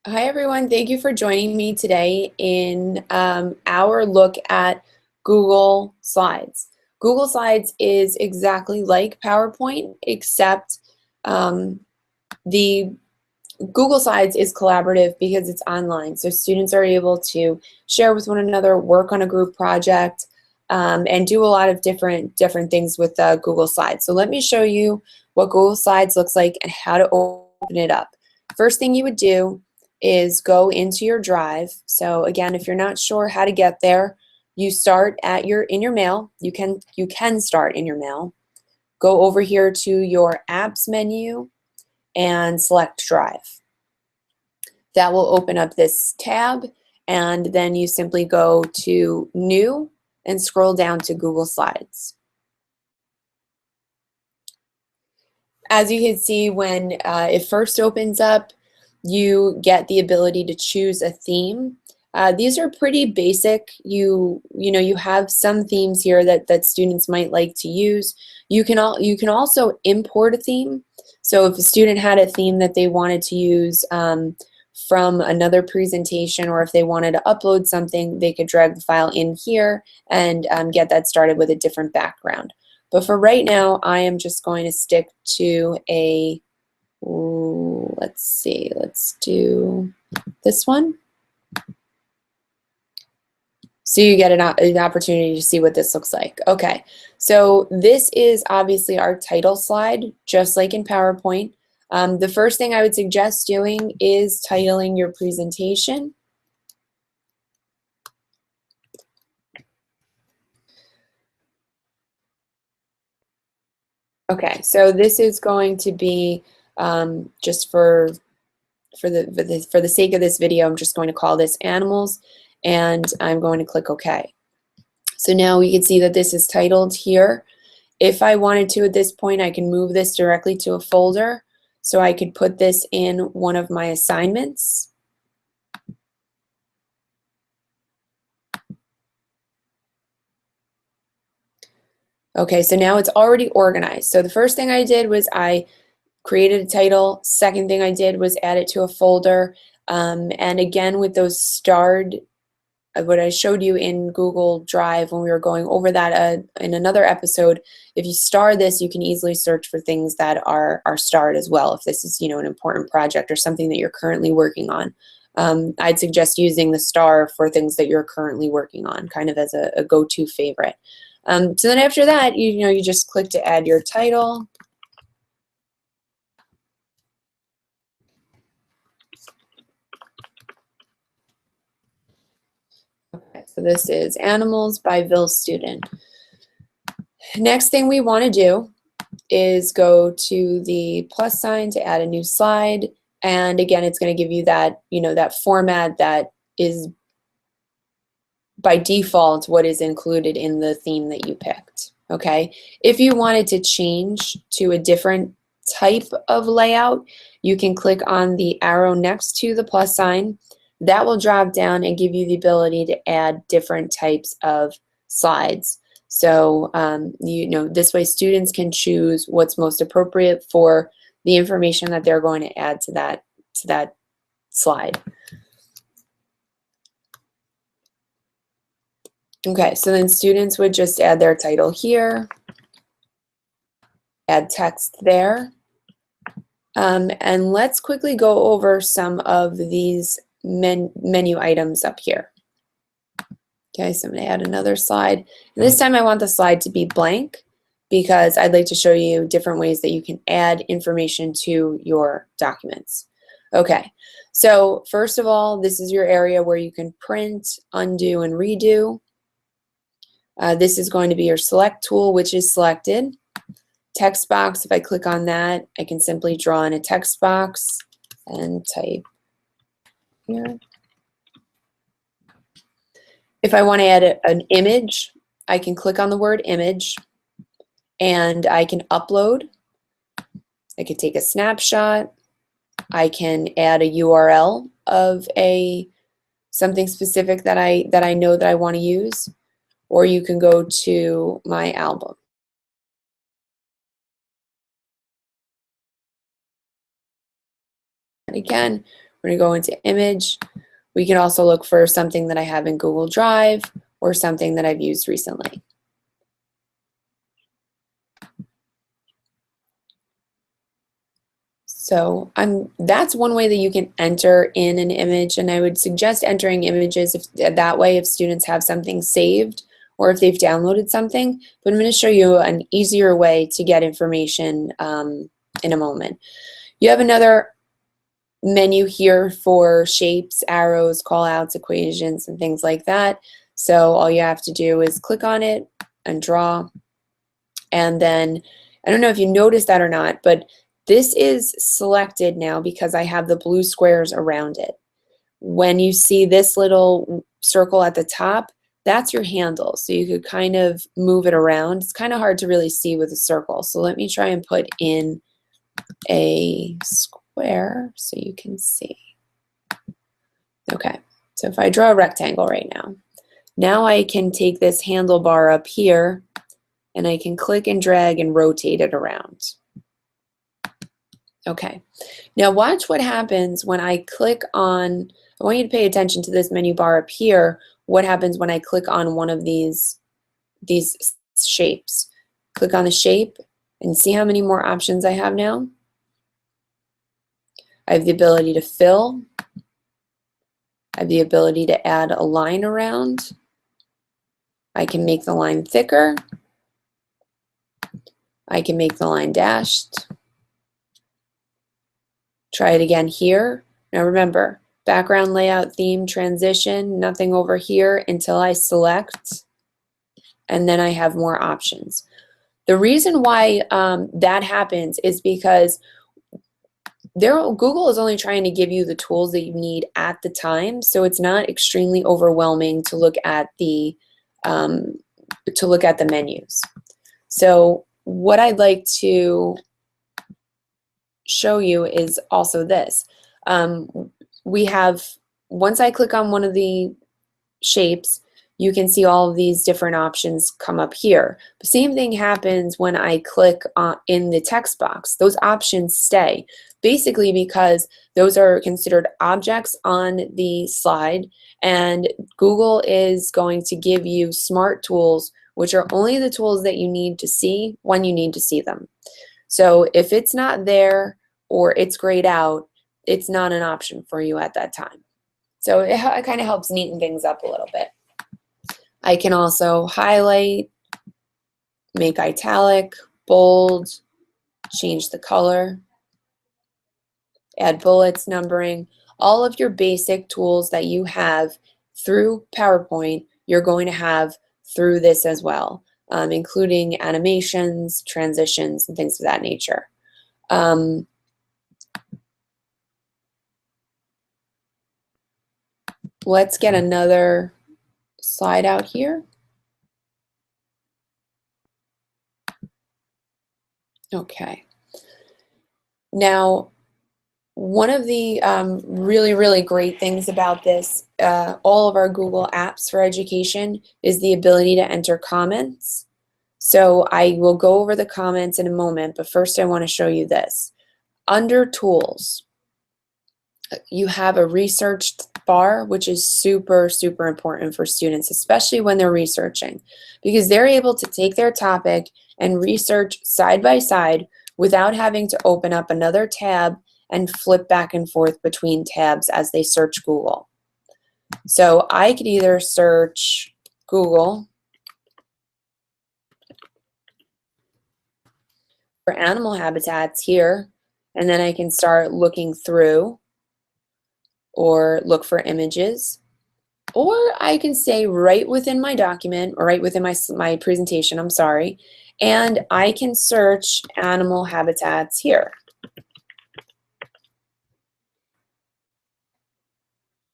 Hi, everyone. Thank you for joining me today in our look at Google Slides. Google Slides is exactly like PowerPoint, except the Google Slides is collaborative because it's online. So students are able to share with one another, work on a group project, and do a lot of different things with Google Slides. So let me show you what Google Slides looks like and how to open it up. First thing you would do is go into your Drive. So again, if you're not sure how to get there, you start at in your mail. You can start in your mail. Go over here to your Apps menu and select Drive. That will open up this tab, and then you simply go to New and scroll down to Google Slides. As you can see, when it first opens up, you get the ability to choose a theme. These are pretty basic. You have some themes here that students might like to use. You can also import a theme. So if a student had a theme that they wanted to use from another presentation, or if they wanted to upload something, they could drag the file in here and get that started with a different background. But for right now, I am just going to stick to a, let's see, let's do this one. So you get an opportunity to see what this looks like. Okay, so this is obviously our title slide, just like in PowerPoint. The first thing I would suggest doing is titling your presentation. Okay, so this is going to be just for the sake of this video, I'm just going to call this animals, and I'm going to click OK. So now we can see that this is titled here. If I wanted to at this point, I can move this directly to a folder. So I could put this in one of my assignments. Okay, so now it's already organized. So the first thing I did was I created a title. Second thing I did was add it to a folder. And again, with those starred, what I showed you in Google Drive when we were going over that in another episode, if you star this, you can easily search for things that are starred as well. If this is, an important project or something that you're currently working on, I'd suggest using the star for things that you're currently working on, kind of as a go-to favorite. So then after that, you just click to add your title. Okay, so this is Animals by Vil Student. Next thing we want to do is go to the plus sign to add a new slide. And again, it's going to give you that, that format that is by default what is included in the theme that you picked. Okay. If you wanted to change to a different type of layout, you can click on the arrow next to the plus sign. That will drop down and give you the ability to add different types of slides. So, this way students can choose what's most appropriate for the information that they're going to add to that slide. Okay, so then students would just add their title here, add text there. And let's quickly go over some of these menu items up here. Okay, so I'm going to add another slide. And this time I want the slide to be blank because I'd like to show you different ways that you can add information to your documents. Okay, so first of all, this is your area where you can print, undo, and redo. This is going to be your select tool, which is selected. Text box, if I click on that, I can simply draw in a text box and type here. If I want to add an image, I can click on the word image and I can upload. I could take a snapshot. I can add a URL of something specific that I know that I want to use, or you can go to my album. And again, We're going to go into image. We can also look for something that I have in Google Drive or something that I've used recently. So that's one way that you can enter in an image, and I would suggest entering images that way if students have something saved or if they've downloaded something. But I'm going to show you an easier way to get information in a moment. You have another menu here for shapes, arrows, callouts, equations, and things like that. So all you have to do is click on it and draw. And then, I don't know if you noticed that or not, but this is selected now because I have the blue squares around it. When you see this little circle at the top, that's your handle. So you could kind of move it around. It's kind of hard to really see with a circle. So let me try and put in a square so you can see. Okay, so if I draw a rectangle right now I can take this handlebar up here and I can click and drag and rotate it around. Okay, now watch what happens when I click on, I want you to pay attention to this menu bar up here, what happens when I click on one of these shapes. Click on the shape and see how many more options I have now. I have the ability to fill. I have the ability to add a line around. I can make the line thicker. I can make the line dashed. Try it again here. Now remember, background, layout, theme, transition, nothing over here until I select, and then I have more options. The reason why that happens is because Google is only trying to give you the tools that you need at the time, so it's not extremely overwhelming to look at the menus. So what I'd like to show you is also this. We have, once I click on one of the shapes, you can see all of these different options come up here. The same thing happens when I click in the text box. Those options stay, basically because those are considered objects on the slide, and Google is going to give you smart tools, which are only the tools that you need to see when you need to see them. So if it's not there or it's grayed out, it's not an option for you at that time. So it kind of helps neaten things up a little bit. I can also highlight, make italic, bold, change the color, add bullets, numbering, all of your basic tools that you have through PowerPoint, you're going to have through this as well, including animations, transitions, and things of that nature. Let's get another slide out here. Okay. Now, one of the really, really great things about this, all of our Google apps for education, is the ability to enter comments. So I will go over the comments in a moment, but first I want to show you this. Under Tools, you have a research bar, which is super, super important for students, especially when they're researching, because they're able to take their topic and research side by side without having to open up another tab and flip back and forth between tabs as they search Google. So I could either search Google for animal habitats here, and then I can start looking through or look for images, or I can stay right within my document or right within my presentation, I'm sorry, and I can search animal habitats here.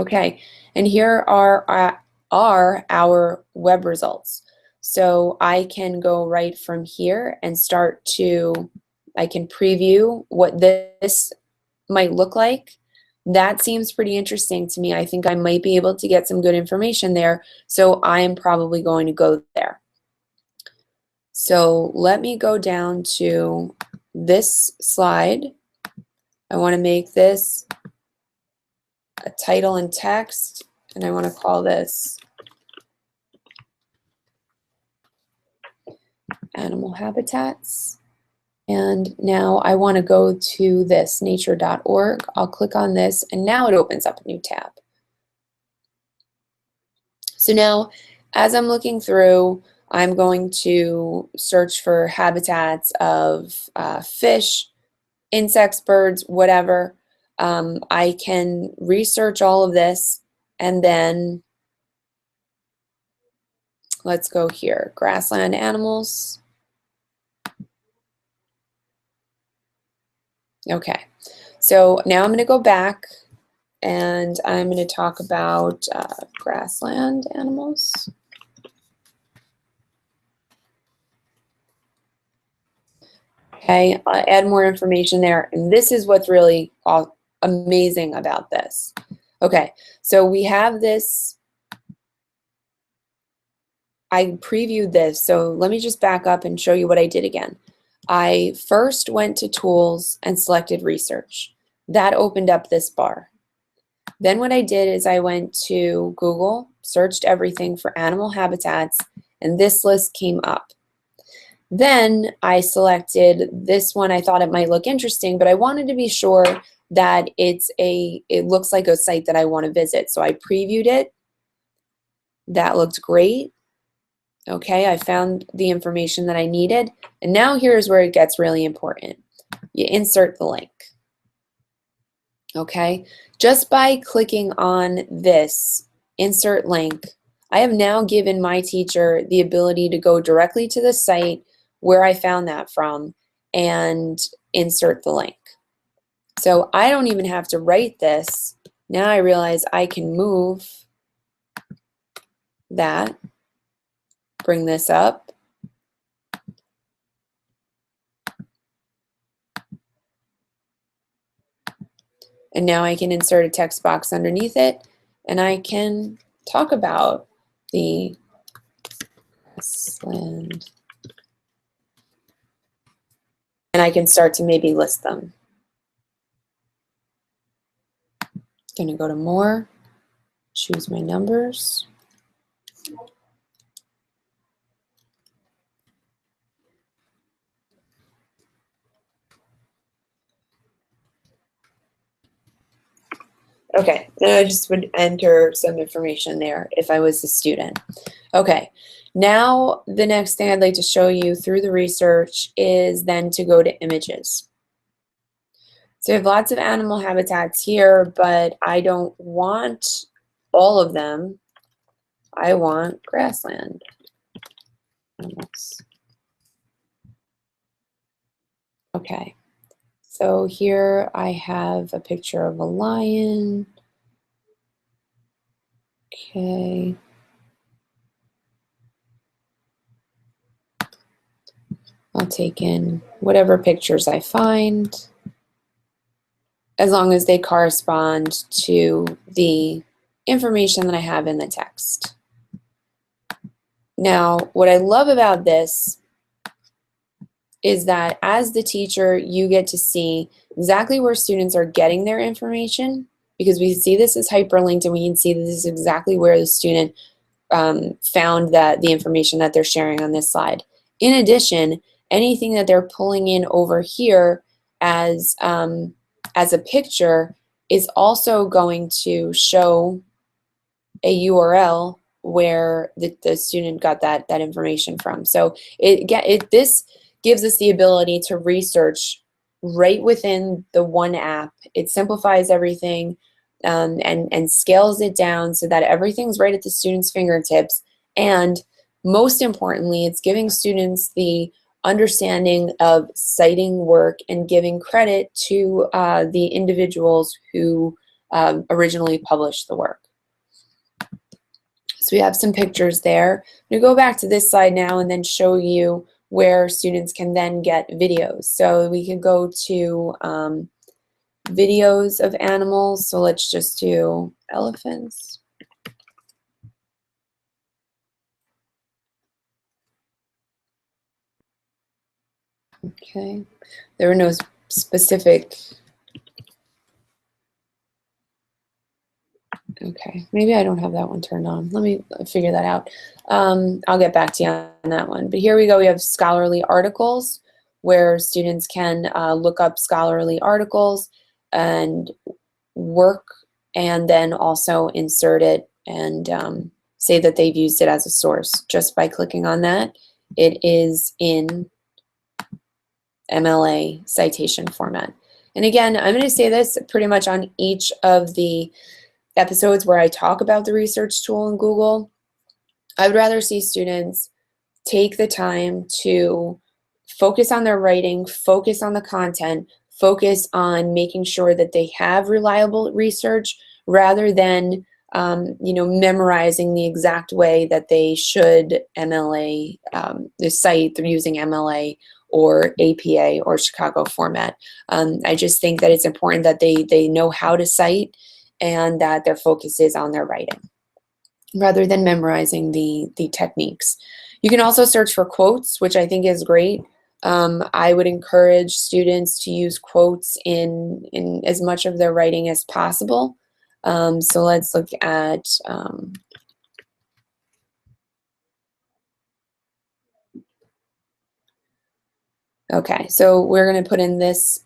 Okay, and here are our web results. So I can go right from here and start to, I can preview what this might look like. That seems pretty interesting to me. I think I might be able to get some good information there, so I am probably going to go there. So let me go down to this slide. I want to make this title and text, and I want to call this animal habitats. And now I want to go to this nature.org. I'll click on this, and now it opens up a new tab. So now, as I'm looking through, I'm going to search for habitats of fish, insects, birds, whatever. I can research all of this, and then let's go here, grassland animals. Okay, so now I'm going to go back and I'm going to talk about grassland animals. Okay, I'll add more information there, and this is what's really amazing about this. Okay, so we have this. I previewed this, so let me just back up and show you what I did again. I first went to Tools and selected Research. That opened up this bar. Then what I did is I went to Google, searched everything for animal habitats, and this list came up. Then I selected this one. I thought it might look interesting, but I wanted to be sure that it looks like a site that I want to visit. So I previewed it. That looked great. Okay, I found the information that I needed. And now here's where it gets really important. You insert the link. Okay, just by clicking on this insert link, I have now given my teacher the ability to go directly to the site where I found that from and insert the link. So I don't even have to write this. Now I realize I can move that, bring this up, and now I can insert a text box underneath it, and I can talk about the grassland, and I can start to maybe list them. Going to go to More, choose my numbers. Okay, then I just would enter some information there if I was a student. Okay, now the next thing I'd like to show you through the research is then to go to images. So we have lots of animal habitats here, but I don't want all of them. I want grassland animals. Okay, so here I have a picture of a lion. Okay. I'll take in whatever pictures I find, as long as they correspond to the information that I have in the text. Now, what I love about this is that as the teacher, you get to see exactly where students are getting their information, because we see this as hyperlinked and we can see that this is exactly where the student found the information that they're sharing on this slide. In addition, anything that they're pulling in over here as a picture is also going to show a URL where the student got that information from. So this gives us the ability to research right within the one app. It simplifies everything and scales it down so that everything's right at the student's fingertips. And most importantly, it's giving students the understanding of citing work and giving credit to the individuals who originally published the work. So we have some pictures there. I'm going to go back to this slide now and then show you where students can then get videos. So we can go to videos of animals. So let's just do elephants. Okay, there were no specific Okay, maybe I don't have that one turned on. Let me figure that out. I'll get back to you on that one. But here we go. We have scholarly articles where students can look up scholarly articles and work, and then also insert it and say that they've used it as a source. Just by clicking on that, it is in MLA citation format. And again, I'm going to say this pretty much on each of the episodes where I talk about the research tool in Google. I would rather see students take the time to focus on their writing, focus on the content, focus on making sure that they have reliable research rather than memorizing the exact way that they should MLA, the site through using MLA or APA or Chicago format. I just think that it's important that they know how to cite and that their focus is on their writing rather than memorizing the techniques. You can also search for quotes, which I think is great. I would encourage students to use quotes in as much of their writing as possible. So let's look at okay, so we're going to put in this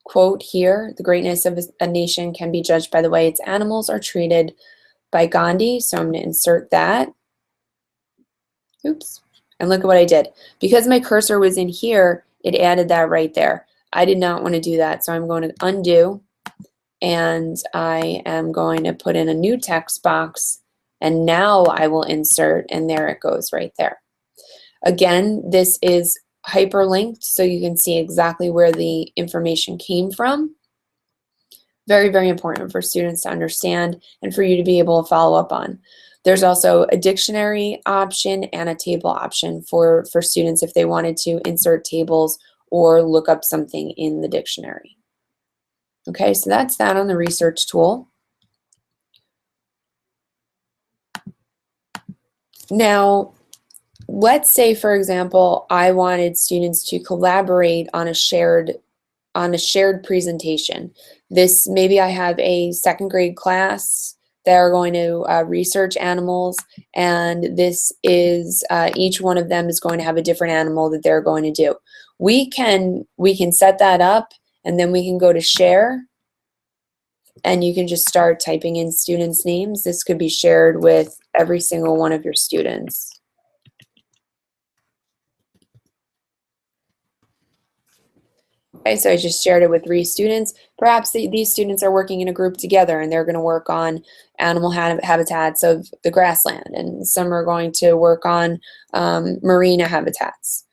quote here: "The greatness of a nation can be judged by the way its animals are treated," by Gandhi. So I'm going to insert that. Oops. And look at what I did. Because my cursor was in here, it added that right there. I did not want to do that, so I'm going to undo, and I am going to put in a new text box, and now I will insert, and there it goes right there. Again, this is hyperlinked, so you can see exactly where the information came from. Very, very important for students to understand and for you to be able to follow up on. There's also a dictionary option and a table option for students if they wanted to insert tables or look up something in the dictionary. Okay, so that's that on the research tool. Now, let's say, for example, I wanted students to collaborate on a shared presentation. Maybe I have a second grade class that are going to research animals, and this is each one of them is going to have a different animal that they're going to do. We can set that up, and then we can go to share, and you can just start typing in students' names. This could be shared with every single one of your students. Okay, so I just shared it with 3 students. Perhaps these students are working in a group together, and they're going to work on animal habitats of the grassland, and some are going to work on marina habitats.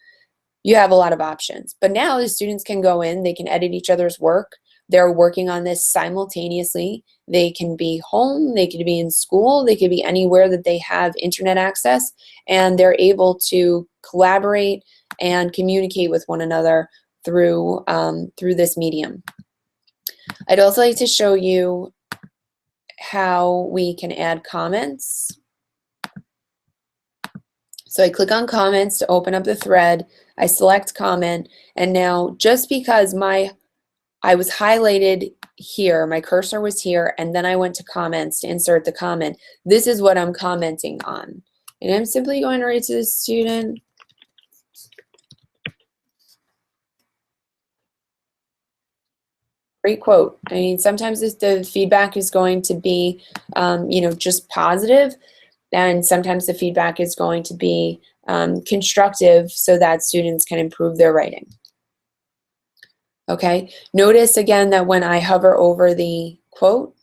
You have a lot of options. But now the students can go in, they can edit each other's work. They're working on this simultaneously. They can be home, they could be in school, they could be anywhere that they have internet access, and they're able to collaborate and communicate with one another through this medium. I'd also like to show you how we can add comments. So I click on comments to open up the thread. I select comment, and now just because I was highlighted here, my cursor was here, and then I went to comments to insert the comment. This is what I'm commenting on. And I'm simply going to write to the student, great quote. I mean, sometimes the feedback is going to be, just positive, and sometimes the feedback is going to be constructive so that students can improve their writing. Okay, notice again that when I hover over the quote,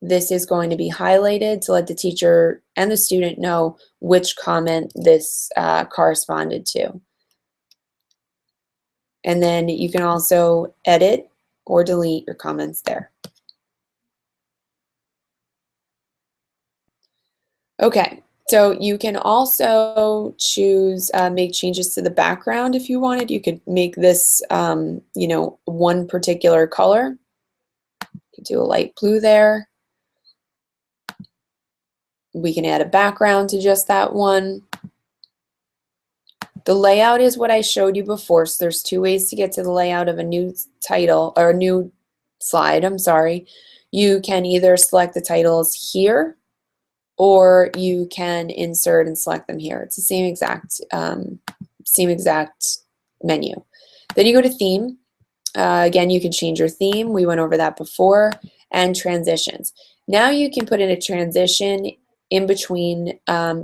this is going to be highlighted to let the teacher and the student know which comment this corresponded to. And then you can also edit or delete your comments there. Okay, so you can also choose make changes to the background if you wanted. You could make this, one particular color. You could do a light blue there. We can add a background to just that one. The layout is what I showed you before. So there's 2 ways to get to the layout of a new title or a new slide. I'm sorry. You can either select the titles here, or you can insert and select them here. It's the same exact menu. Then you go to theme. Again, you can change your theme. We went over that before. And transitions. Now you can put in a transition in between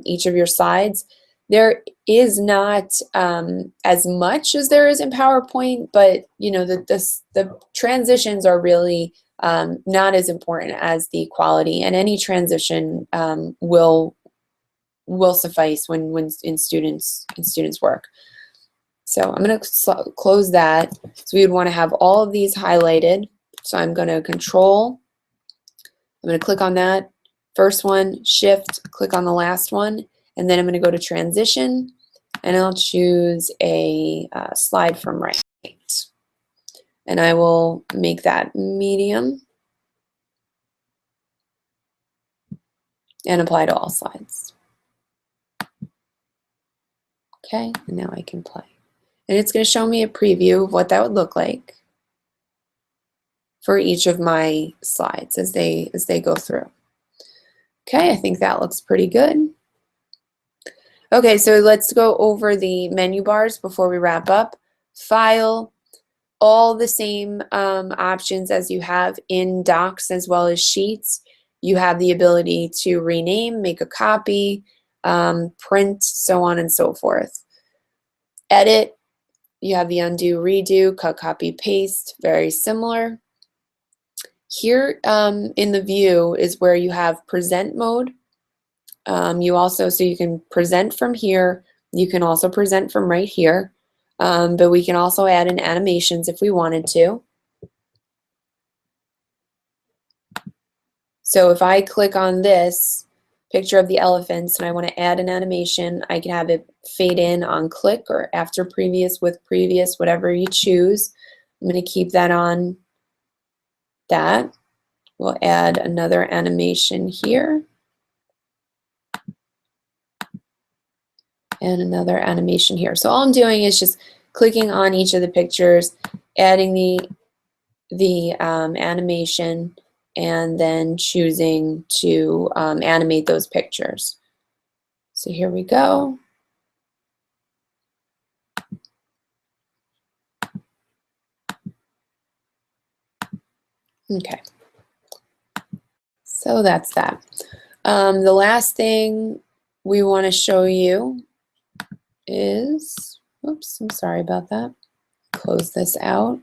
each of your slides. There is not as much as there is in PowerPoint, but you know the transitions are really not as important as the quality, and any transition will suffice when in students work. So I'm going to close that. So we would want to have all of these highlighted. So I'm going to Control. I'm going to click on that first one, Shift, click on the last one, and then I'm going to go to Transition, and I'll choose a slide from right. And I will make that medium and apply to all slides. Okay, and now I can play. And it's going to show me a preview of what that would look like for each of my slides as they go through. Okay, I think that looks pretty good. Okay, so let's go over the menu bars before we wrap up. File, all the same options as you have in Docs as well as Sheets. You have the ability to rename, make a copy, print, so on and so forth. Edit, you have the undo, redo, cut, copy, paste, very similar. Here in the view is where you have present mode. So you can present from here. You can also present from right here, but we can also add in animations if we wanted to. So if I click on this picture of the elephants and I want to add an animation, I can have it fade in on click or after previous, with previous, whatever you choose. I'm going to keep that on that. We'll add another animation here. And another animation here. So all I'm doing is just clicking on each of the pictures, adding the animation, and then choosing to animate those pictures. So here we go. Okay. So that's that. The last thing we want to show you is, oops, I'm sorry about that. Close this out.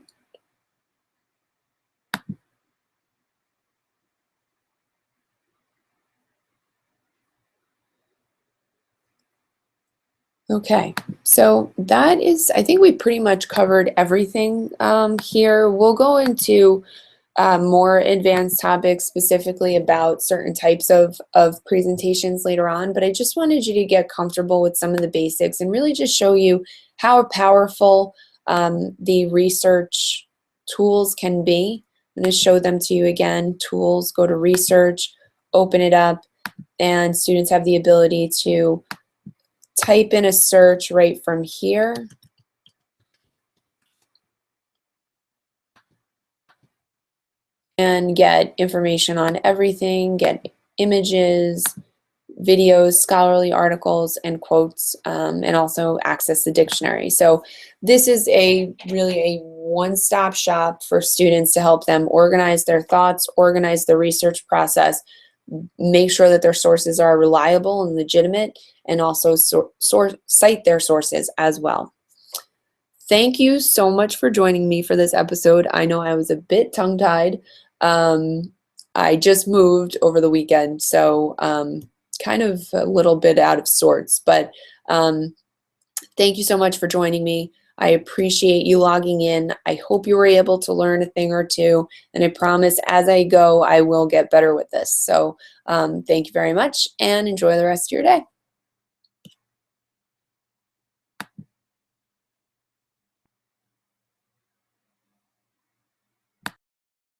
Okay, so that is, I think we pretty much covered everything here. We'll go into more advanced topics specifically about certain types of presentations later on, but I just wanted you to get comfortable with some of the basics and really just show you how powerful the research tools can be. I'm going to show them to you again. Tools, go to Research, open it up, and students have the ability to type in a search right from here. And get information on everything, get images, videos, scholarly articles, and quotes, and also access the dictionary. So this is really a one-stop shop for students to help them organize their thoughts, organize the research process, make sure that their sources are reliable and legitimate, and also cite their sources as well. Thank you so much for joining me for this episode. I know I was a bit tongue-tied. I just moved over the weekend, so kind of a little bit out of sorts, but thank you so much for joining me. I appreciate you logging in. I hope you were able to learn a thing or two, and I promise as I go, I will get better with this. So thank you very much, and enjoy the rest of your day.